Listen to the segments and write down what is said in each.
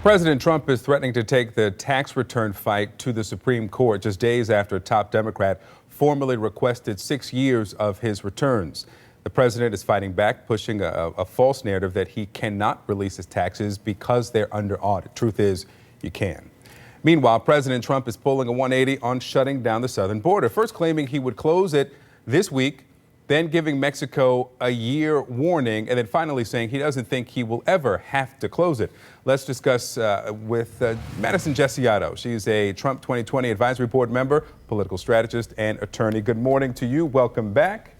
President Trump is threatening to take the tax return fight to the Supreme Court just days after a top Democrat formally requested 6 years of his returns. The president is fighting back, pushing a false narrative that he cannot release his taxes because they're under audit. Truth is, you can. Meanwhile, President Trump is pulling a 180 on shutting down the southern border, first claiming he would close it this week, then giving Mexico a year warning, and then finally saying he doesn't think he will ever have to close it. Let's discuss with Madison Jessiato. She's a Trump 2020 Advisory Board member, political strategist, and attorney. Good morning to you. Welcome back.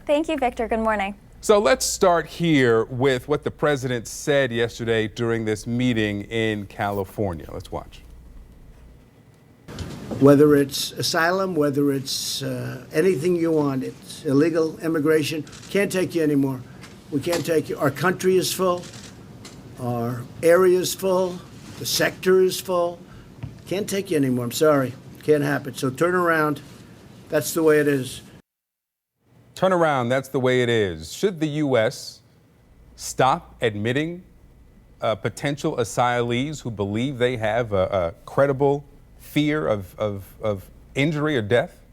Thank you, Victor. Good morning. So let's start here with what the president said yesterday during this meeting in California. Let's watch. Whether it's asylum, whether it's anything you want, it's illegal immigration, can't take you anymore. We can't take you. Our country is full. Our area is full. The sector is full. Can't take you anymore. I'm sorry. Can't happen. So turn around. That's the way it is. Turn around. That's the way it is. Should the U.S. stop admitting potential asylees who believe they have a credible fear of injury or death?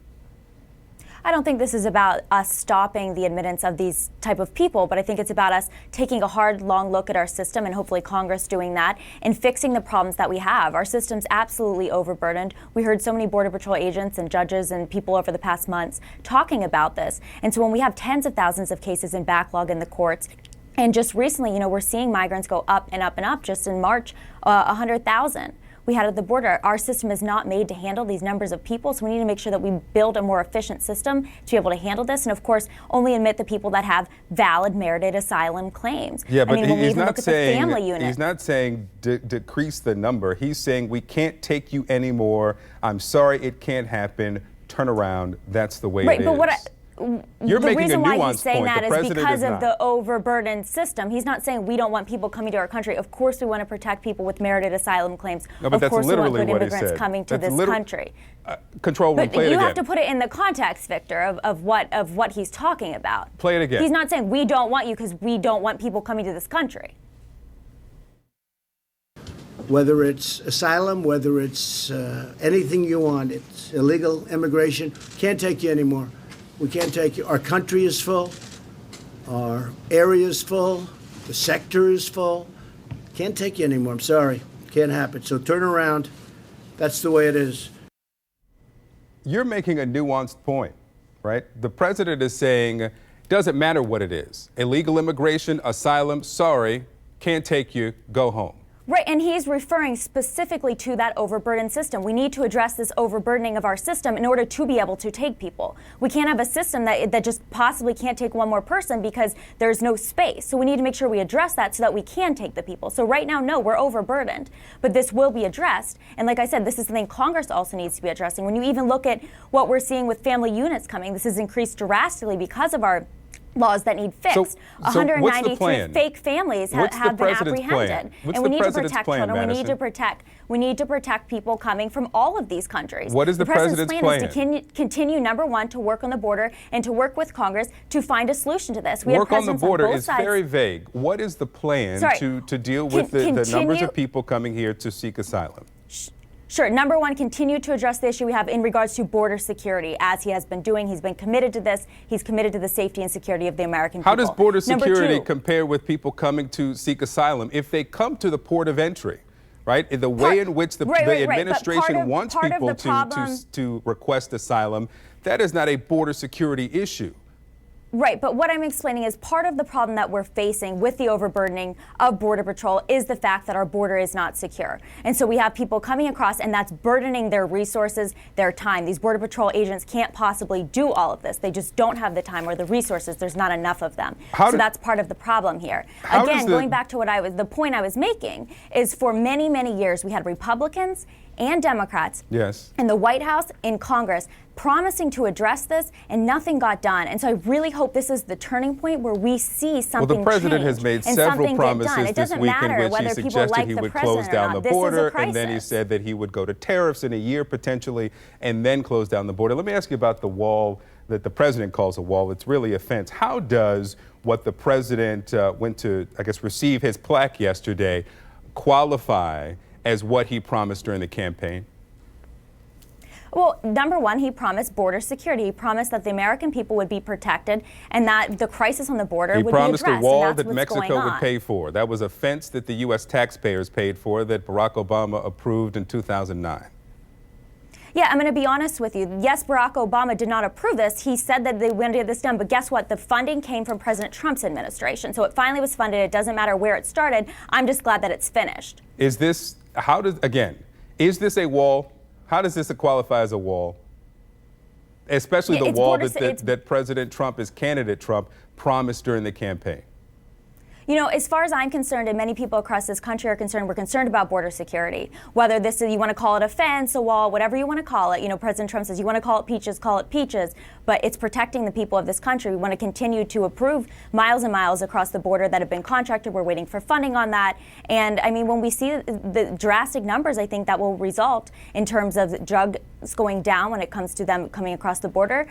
I don't think this is about us stopping the admittance of these type of people, but I think it's about us taking a hard, long look at our system, and hopefully Congress doing that, and fixing the problems that we have. Our system's absolutely overburdened. We heard so many Border Patrol agents and judges and people over the past months talking about this. And so when we have tens of thousands of cases in backlog in the courts, and just recently, we're seeing migrants go up and up and up. Just in March, 100,000. We had at the border. Our system is not made to handle these numbers of people, so we need to make sure that we build a more efficient system to be able to handle this, and of course, only admit the people that have valid merited asylum claims. Yeah, but he's not saying he's not saying decrease the number. He's saying we can't take you anymore. I'm sorry, it can't happen. Turn around. That's the way it is. You're the making reason a why nuanced he's saying point. that is because of the overburdened system. He's not saying we don't want people coming to our country. Of course we want to protect people with merited asylum claims. No, but of that's course we want literally good what he immigrants said. coming to this country. Control room, but play it again. You have to put it in the context, Victor, of what he's talking about. Play it again. He's not saying we don't want you because we don't want people coming to this country. Whether it's asylum, whether it's anything you want, it's illegal immigration, can't take you anymore. We can't take you. Our country is full. Our area is full. The sector is full. Can't take you anymore. I'm sorry. Can't happen. So turn around. That's the way it is. You're making a nuanced point, right? The president is saying it doesn't matter what it is. Illegal immigration, asylum, sorry, can't take you, go home. Right, and he's referring specifically to that overburdened system. We need to address this overburdening of our system in order to be able to take people. We can't have a system that just possibly can't take one more person because there's no space. So we need to make sure we address that so that we can take the people. So right now, no, we're overburdened, but this will be addressed. And like I said, this is something Congress also needs to be addressing. When you even look at what we're seeing with family units coming, this has increased drastically because of our laws that need fixed. 193 fake families have been apprehended. And we need to protect children. We need to protect people coming from all of these countries. What is the president's plan? Is to continue, number one, to work on the border and to work with Congress to find a solution to this. Work on the border is very vague. What is the plan to deal with the numbers of people coming here to seek asylum? Sure. Number one, continue to address the issue we have in regards to border security, as he has been doing. He's been committed to this. He's committed to the safety and security of the American people. How does border security compare with people coming to seek asylum? If they come to the port of entry, right, the way in which the administration wants people to request asylum, that is not a border security issue. Right, but what I'm explaining is part of the problem that we're facing with the overburdening of Border Patrol is the fact that our border is not secure. And so we have people coming across, and that's burdening their resources, their time. These Border Patrol agents can't possibly do all of this. They just don't have the time or the resources. There's not enough of them. So that's part of the problem here. Again, going back to the point I was making is for many, many years we had Republicans and Democrats in the White House, in Congress, promising to address this, and nothing got done. And so I really hope this is the turning point where we see something change. Well, the president has made several promises this week in which he suggested he would close down the border, and then he said that he would go to tariffs in a year potentially, and then close down the border. Let me ask you about the wall that the president calls a wall. It's really a fence. How does what the president went to, I guess, receive his plaque yesterday qualify as what he promised during the campaign? Well, number one, he promised border security. He promised that the American people would be protected and that the crisis on the border would be addressed. He promised a wall and that's that what's going Mexico would on. pay for. That was a fence that the U.S. taxpayers paid for that Barack Obama approved in 2009. Yeah, I'm going to be honest with you. Yes, Barack Obama did not approve this. He said that they wanted to get this done. But guess what? The funding came from President Trump's administration. So it finally was funded. It doesn't matter where it started. I'm just glad that it's finished. Is this, is this a wall? How does this qualify as a wall? Especially the wall that President Trump, as candidate Trump, promised during the campaign. You know, as far as I'm concerned, and many people across this country are concerned, we're concerned about border security. Whether this is, you want to call it a fence, a wall, whatever you want to call it. You know, President Trump says you want to call it peaches, call it peaches. But it's protecting the people of this country. We want to continue to approve miles and miles across the border that have been contracted. We're waiting for funding on that. And I mean, when we see the drastic numbers, I think that will result in terms of drugs going down when it comes to them coming across the border,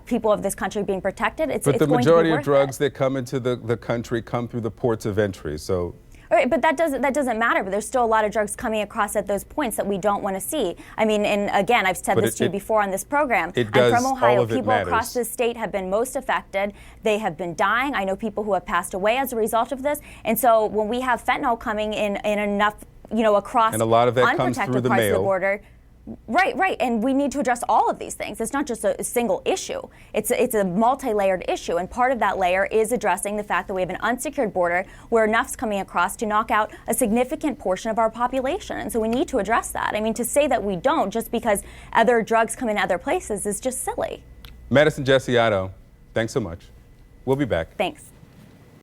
people of this country being protected. But the majority of drugs that come into the country come through the ports of entry. So. All right, but that doesn't matter. But there's still a lot of drugs coming across at those points that we don't want to see. I mean, and again, I've said this to you before on this program. It does. I'm from Ohio. All of it people matters. across this state have been most affected. They have been dying. I know people who have passed away as a result of this. And so when we have fentanyl coming in enough, you know, across and a lot of that comes unprotected through the parts mail. of the border. Right. And we need to address all of these things. It's not just a single issue. It's a multi-layered issue. And part of that layer is addressing the fact that we have an unsecured border where enough's coming across to knock out a significant portion of our population. And so we need to address that. I mean, to say that we don't just because other drugs come in other places is just silly. Madison Jessiato, thanks so much. We'll be back. Thanks.